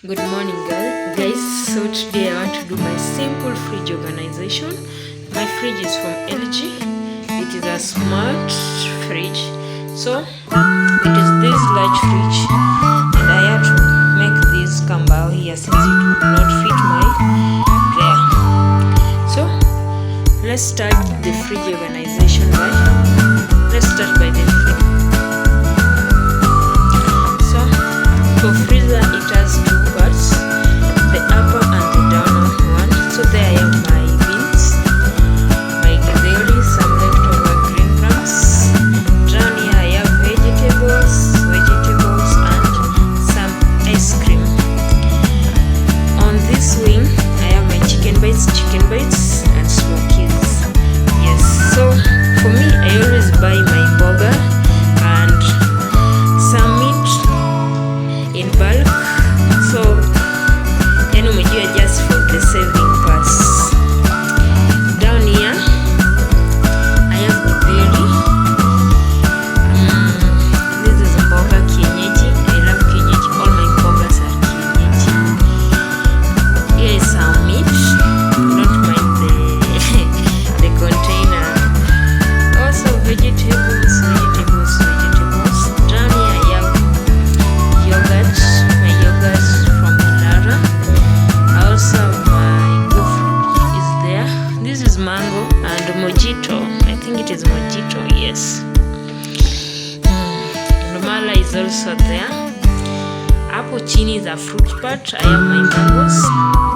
Good morning, guys. So today I want to do my simple fridge organization. My fridge is from LG. It is a smart fridge. So it is this large fridge, and I had to make this cambao here since it would not fit my there. So let's start the fridge organization by the fridge. So for freezer it has two parts, the upper and the downer one. So there I have my beans, my githeri, some leftover green grass. Down here I have vegetables and some ice cream. On this wing I have my chicken bites and smokies. Yes, so for me I always buy my burger and some meat in bulk, so yani umejua just for the saving parts. Down here I have githeri. This is mboga kienyeji. I love kienyeji. All my mbogas are kienyeji. Here is some meat. Don't mind the container. Also vegetables. Down here I have yogurt, my yogurt from Ilara. I also have my go fruit is there. This is mango and mojito. I think it is mojito, yes. Mala is also there. Hapo chini is a fruit part. I have my mangoes.